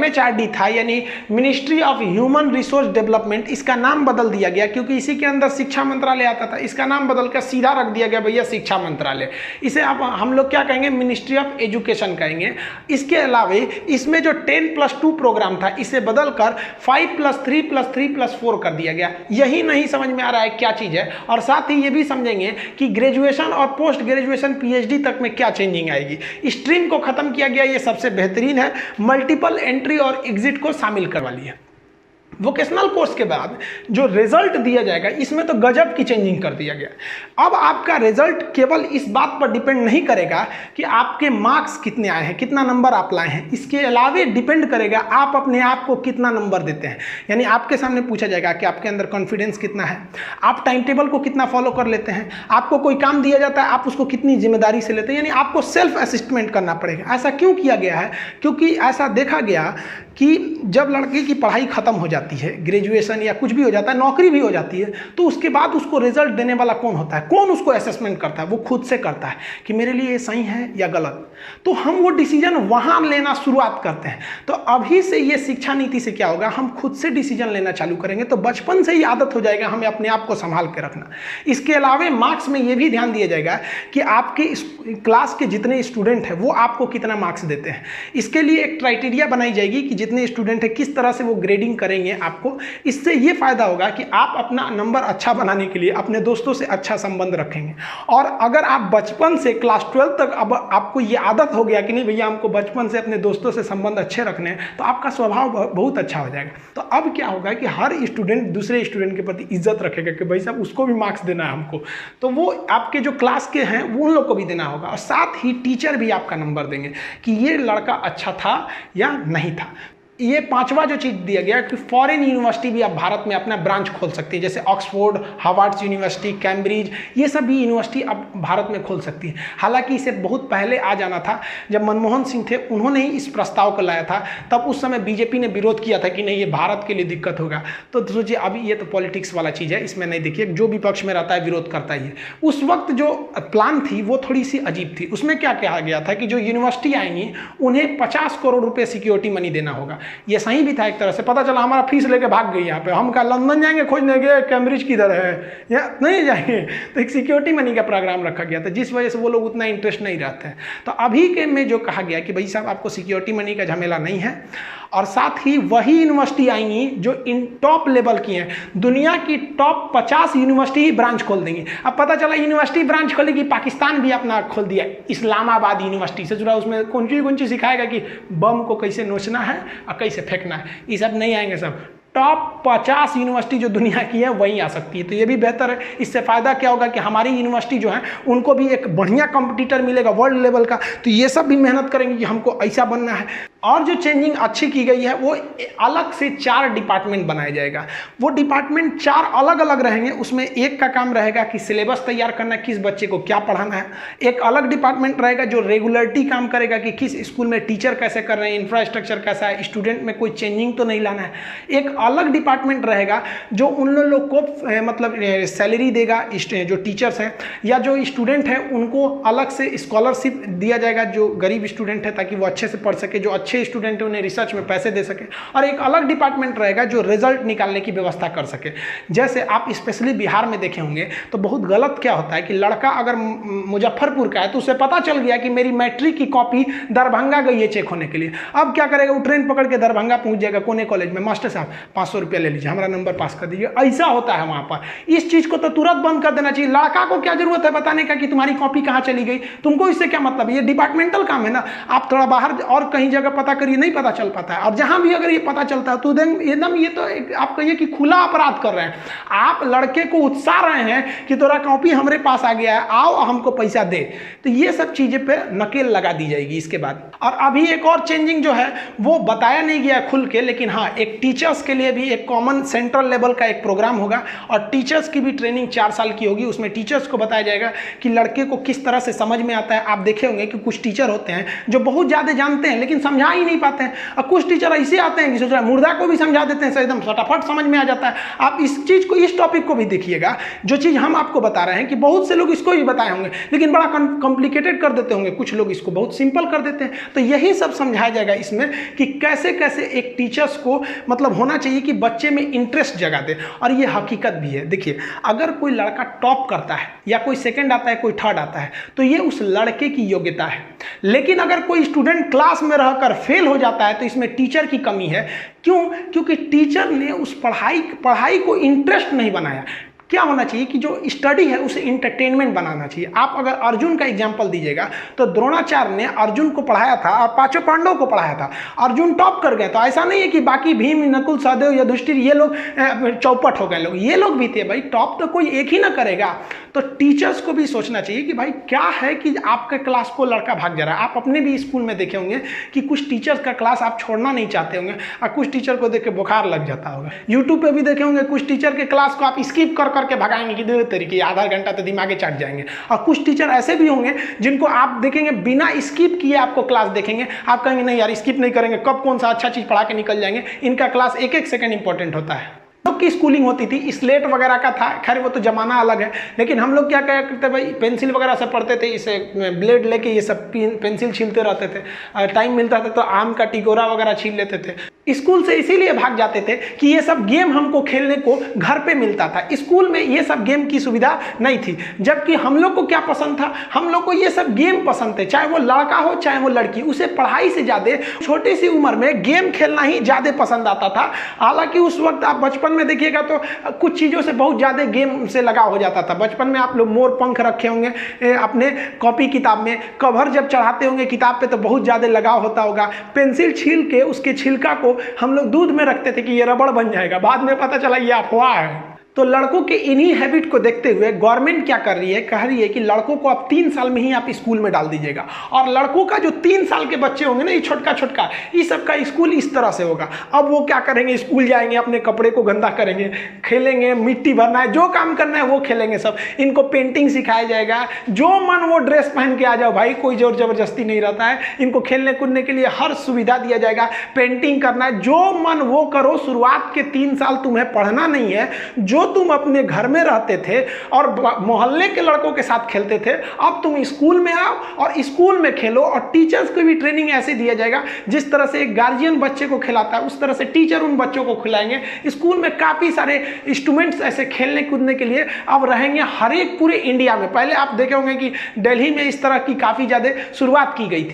MHRD था, यानी ministry of human resource development, इसका नाम बदल दिया गया क्योंकि इसी के अंदर शिक्षा मंत्रालय आता था। इसका नाम बदल कर सीधा रख दिया गया भैया शिक्षा मंत्रालय। इसे आप हम लोग क्या कहेंगे, मिनिस्ट्री ऑफ एजुकेशन कहेंगे। इसके अलावा इसमें जो 10+2 प्रोग्राम था इसे बदल कर 5+3+3+4 कर दिया गया। यही नहीं समझ में आ रहा है क्या चीज़ है, और साथ ही ये भी समझेंगे कि ग्रेजुएशन और पोस्ट ग्रेजुएशन PhD तक में क्या चेंजिंग आएगी। स्ट्रीम को खत्म किया गया, ये सबसे बेहतरीन है। मल्टीपल एंट्री और एग्जिट को शामिल करवा लिया। वोकेशनल कोर्स के बाद जो रिजल्ट दिया जाएगा इसमें तो गजब की चेंजिंग कर दिया गया। अब आपका रिजल्ट केवल इस बात पर डिपेंड नहीं करेगा कि आपके मार्क्स कितने आए हैं, कितना नंबर आप लाए हैं, इसके अलावा डिपेंड करेगा आप अपने आप को कितना नंबर देते हैं। यानी आपके सामने पूछा जाएगा कि आपके अंदर कॉन्फिडेंस कितना है, आप टाइम टेबल को कितना फॉलो कर लेते हैं, आपको कोई काम दिया जाता है आप उसको कितनी जिम्मेदारी से लेते हैं। यानी आपको सेल्फ असिस्टमेंट करना पड़ेगा। ऐसा क्यों किया गया है? क्योंकि ऐसा देखा गया कि जब लड़के की पढ़ाई खत्म हो जाती है, ग्रेजुएशन या कुछ भी हो जाता है, नौकरी भी हो जाती है, तो उसके बाद उसको रिजल्ट देने वाला कौन होता है? कौन उसको असेसमेंट करता है? वो खुद से करता है कि मेरे लिए ये सही है या गलत। तो हम वो डिसीजन वहाँ लेना शुरुआत करते हैं। तो अभी से ये शिक्षा नीति से क्या होगा, हम खुद से डिसीजन लेना चालू करेंगे। तो बचपन से ही आदत हो जाएगा हमें अपने आप को संभाल के रखना। इसके अलावा मार्क्स में ये भी ध्यान दिया जाएगा कि आपके क्लास के जितने स्टूडेंट हैं वो आपको कितना मार्क्स देते हैं। इसके लिए एक क्राइटेरिया बनाई जाएगी कि जितने स्टूडेंट हैं किस तरह से वो ग्रेडिंग करेंगे आपको। इससे ये फायदा होगा कि आप अपना नंबर अच्छा बनाने के लिए अपने दोस्तों से अच्छा संबंध रखेंगे। और अगर आप बचपन से क्लास 12 तक अब आपको ये आदत हो गया कि नहीं भैया हमको बचपन से अपने दोस्तों से संबंध अच्छे रखने हैं, तो आपका स्वभाव बहुत अच्छा हो जाएगा। तो अब क्या होगा कि हर स्टूडेंट दूसरे स्टूडेंट के प्रति इज्जत रखेगा कि भाई साहब उसको भी मार्क्स देना है हमको, तो वो आपके जो क्लास के हैं वो उन लोग को भी देना होगा। और साथ ही टीचर भी आपका नंबर देंगे कि ये लड़का अच्छा था या नहीं था। ये पांचवा जो चीज़ दिया गया कि फॉरेन यूनिवर्सिटी भी आप भारत में अपना ब्रांच खोल सकती है, जैसे ऑक्सफोर्ड, हार्वर्ड यूनिवर्सिटी, कैम्ब्रिज, ये सब भी यूनिवर्सिटी अब भारत में खोल सकती है। हालांकि इसे बहुत पहले आ जाना था, जब मनमोहन सिंह थे उन्होंने ही इस प्रस्ताव को लाया था। तब उस समय बीजेपी ने विरोध किया था कि नहीं ये भारत के लिए दिक्कत होगा। तो सोचिए अभी ये तो पॉलिटिक्स वाला चीज़ है, इसमें नहीं, देखिए जो विपक्ष में रहता है विरोध करता ही है। उस वक्त जो प्लान थी वो थोड़ी सी अजीब थी। उसमें क्या कहा गया था कि जो यूनिवर्सिटी आएंगी उन्हें 50 करोड़ रुपये सिक्योरिटी मनी देना होगा। ये सही भी था एक तरह से। पता चला हमारा फीस लेके भाग गई यहाँ पे, हम क्या लंदन जाएंगे खोजने के, कैम्ब्रिज किधर है या नहीं जाएंगे। तो एक सिक्योरिटी मनी का प्रोग्राम रखा गया था जिस वजह से वो लोग उतना इंटरेस्ट नहीं रहते हैं। तो अभी के में जो कहा गया कि भाई साहब आपको सिक्योरिटी मनी का झमेला नहीं है, और साथ ही वही यूनिवर्सिटी आएंगी जो इन टॉप लेवल की हैं। दुनिया की टॉप 50 यूनिवर्सिटी ही ब्रांच खोल देंगी। अब पता चला यूनिवर्सिटी ब्रांच खोलेगी, पाकिस्तान भी अपना खोल दिया इस्लामाबाद यूनिवर्सिटी से जुड़ा। उसमें कौन सी सिखाएगा कि बम को कैसे नोचना है और कैसे फेंकना है, ये सब नहीं आएंगे। सब टॉप 50 यूनिवर्सिटी जो दुनिया की है वहीं आ सकती है। तो ये भी बेहतर है। इससे फ़ायदा क्या होगा कि हमारी यूनिवर्सिटी जो है उनको भी एक बढ़िया कंपटीटर मिलेगा वर्ल्ड लेवल का। तो ये सब भी मेहनत करेंगे कि हमको ऐसा बनना है। और जो चेंजिंग अच्छी की गई है वो अलग से 4 डिपार्टमेंट बनाया जाएगा। वो डिपार्टमेंट 4 अलग अलग रहेंगे। उसमें एक का काम रहेगा कि सिलेबस तैयार करना, किस बच्चे को क्या पढ़ाना है। एक अलग डिपार्टमेंट रहेगा जो रेगुलरिटी काम करेगा कि किस स्कूल में टीचर कैसे कर रहे हैं, इंफ्रास्ट्रक्चर कैसा है, स्टूडेंट में कोई चेंजिंग तो नहीं लाना है। एक अलग डिपार्टमेंट रहेगा जो उन लोग को मतलब सैलरी देगा, जो टीचर्स हैं या जो स्टूडेंट हैं उनको अलग से स्कॉलरशिप दिया जाएगा जो गरीब स्टूडेंट है, ताकि वो अच्छे से पढ़ सके। जो अच्छे स्टूडेंट है उन्हें रिसर्च में पैसे दे सके। और एक अलग डिपार्टमेंट रहेगा जो रिजल्ट निकालने की व्यवस्था कर सके। जैसे आप स्पेशली बिहार में देखे होंगे तो बहुत गलत क्या होता है कि लड़का अगर मुजफ्फरपुर का है तो उसे पता चल गया कि मेरी मैट्रिक की कॉपी दरभंगा गई है चेक होने के लिए। अब क्या करेगा, वो ट्रेन पकड़ के दरभंगा पहुंच जाएगा कोने कॉलेज में, मास्टर साहब 500 रुपया ले लीजिए, हमारा नंबर पास कर दीजिए। ऐसा होता है वहां पर। इस चीज को तो तुरंत बंद कर देना चाहिए। लड़का को क्या जरूरत है बताने का कि तुम्हारी कॉपी कहां चली गई, तुमको इससे क्या मतलब। ये डिपार्टमेंटल काम है ना। आप थोड़ा बाहर और कहीं जगह पता करिए, नहीं पता चल पाता है। और जहां भी अगर ये पता चलता है तो एकदम ये तो आप कहिए कि खुला अपराध कर रहे हैं। आप लड़के को उत्साह रहे हैं कि तोरा कॉपी हमारे पास आ गया है, आओ हमको पैसा दे। तो ये सब चीजें पे नकेल लगा दी जाएगी इसके बाद। और अभी एक और चेंजिंग जो है वो बताया नहीं गया खुल के, लेकिन हाँ एक टीचर्स के लिए भी एक कॉमन सेंट्रल लेवल का एक प्रोग्राम होगा। और टीचर्स की भी ट्रेनिंग 4 साल की होगी। उसमें टीचर्स को बताया जाएगा कि लड़के को किस तरह से समझ में आता है। आप देखे होंगे कि कुछ टीचर होते हैं जो बहुत ज़्यादा जानते हैं लेकिन समझा ही नहीं पाते हैं। और कुछ टीचर ऐसे आते हैं कि सोच रहे हैं मुर्दा को भी समझा देते हैं, एकदम फटाफट समझ में आ जाता है। आप इस चीज़ को, इस टॉपिक को भी देखिएगा, जो चीज़ हम आपको बता रहे हैं कि बहुत से लोग इसको भी बताए होंगे लेकिन बड़ा कॉम्प्लिकेटेड कर देते होंगे, कुछ लोग इसको बहुत सिंपल कर देते हैं। तो यही सब समझाया जाएगा इसमें कि कैसे कैसे एक टीचर्स को मतलब होना चाहिए कि बच्चे में इंटरेस्ट जगा दे। और ये हकीकत भी है। देखिए, अगर कोई लड़का टॉप करता है या कोई सेकंड आता है, कोई थर्ड आता है, तो ये उस लड़के की योग्यता है। लेकिन अगर कोई स्टूडेंट क्लास में रहकर फेल हो जाता है तो इसमें टीचर की कमी है। क्यों? क्योंकि टीचर ने उस पढ़ाई को इंटरेस्ट नहीं बनाया। क्या होना चाहिए कि जो स्टडी है उसे इंटरटेनमेंट बनाना चाहिए। आप अगर अर्जुन का एग्जाम्पल दीजिएगा तो द्रोणाचार्य ने अर्जुन को पढ़ाया था और पांचों पांडवों को पढ़ाया था। अर्जुन टॉप कर गए, तो ऐसा नहीं है कि बाकी भीम, नकुल, सहदेव, युधिष्ठिर ये लोग चौपट हो गए। लोग ये लोग भी थे भाई, टॉप तो कोई एक ही ना करेगा। तो टीचर्स को भी सोचना चाहिए कि भाई क्या है कि आपके क्लास को लड़का भाग जा रहा है। आप अपने भी स्कूल में देखे होंगे कि कुछ टीचर्स का क्लास आप छोड़ना नहीं चाहते होंगे और कुछ टीचर को देख के बुखार लग जाता होगा। यूट्यूब पे भी देखे होंगे कुछ टीचर के क्लास को आप स्किप कर करके भगाएंगे कि दो तरीके, आधा घंटा तो दिमागे चढ़ जाएंगे। और कुछ टीचर ऐसे भी होंगे जिनको आप देखेंगे बिना स्किप किए आपको क्लास देखेंगे, आप कहेंगे नहीं यार स्किप नहीं करेंगे, कब कौन सा अच्छा चीज़ पढ़ा के निकल जाएंगे। इनका क्लास एक एक सेकंड इंपॉर्टेंट होता है। लोग की स्कूलिंग होती थी, स्लेट वगैरह का था, खैर वो तो जमाना अलग है। लेकिन हम लोग क्या करते भाई, पेंसिल वगैरह से पढ़ते थे, इसे ब्लेड लेके ये सब पेंसिल छीलते रहते थे। टाइम मिलता था तो आम का टिकोरा वगैरह छील लेते थे। स्कूल से इसीलिए भाग जाते थे कि ये सब गेम हमको खेलने को घर पे मिलता था। स्कूल में ये सब गेम की सुविधा नहीं थी। जबकि हम लोग को क्या पसंद था, हम लोग को ये सब गेम पसंद थे, चाहे वो लड़का हो चाहे वो लड़की, उसे पढ़ाई से ज़्यादा छोटी सी उम्र में गेम खेलना ही ज़्यादा पसंद आता था। हालांकि उस वक्त आप बचपन में देखिएगा तो कुछ चीज़ों से बहुत ज़्यादा गेम से लगाव हो जाता था। बचपन में आप लोग मोर पंख रखे होंगे अपने कॉपी किताब में, कवर जब चढ़ाते होंगे किताब पे तो बहुत ज़्यादा लगाव होता होगा। पेंसिल छील के उसके छिलका को हम लोग दूध में रखते थे कि ये रबड़ बन जाएगा, बाद में पता चला ये अफवाह है। तो लड़कों के इन्हीं हैबिट को देखते हुए गवर्नमेंट क्या कर रही है, कह रही है कि लड़कों को आप 3 साल में ही आप स्कूल में डाल दीजिएगा। और लड़कों का जो 3 साल के बच्चे होंगे ना, ये छोटका छोटका, इस सब का स्कूल इस तरह से होगा। अब वो क्या करेंगे, स्कूल जाएंगे, अपने कपड़े को गंदा करेंगे, खेलेंगे, मिट्टी भरना है, जो काम करना है वो खेलेंगे सब। इनको पेंटिंग सिखाया जाएगा, जो मन वो ड्रेस पहन के आ जाओ भाई, कोई जोर जबरदस्ती नहीं रहता है। इनको खेलने कूदने के लिए हर सुविधा दिया जाएगा। पेंटिंग करना है, जो मन वो करो। शुरुआत के 3 साल तुम्हें पढ़ना नहीं है, जो तुम अपने घर में रहते थे और मोहल्ले के लड़कों के साथ खेलते थे, अब तुम स्कूल में आओ और स्कूल में खेलो। और टीचर्स को भी ट्रेनिंग ऐसे दिया जाएगा, जिस तरह से एक गार्जियन बच्चे को खिलाता है उस तरह से टीचर उन बच्चों को खिलाएंगे। स्कूल में काफ़ी सारे इंस्ट्रूमेंट्स ऐसे खेलने कूदने के लिए अब रहेंगे हर एक पूरे इंडिया में। पहले आप देखे होंगे कि दिल्ली में इस तरह की काफ़ी ज़्यादा शुरुआत की गई थी।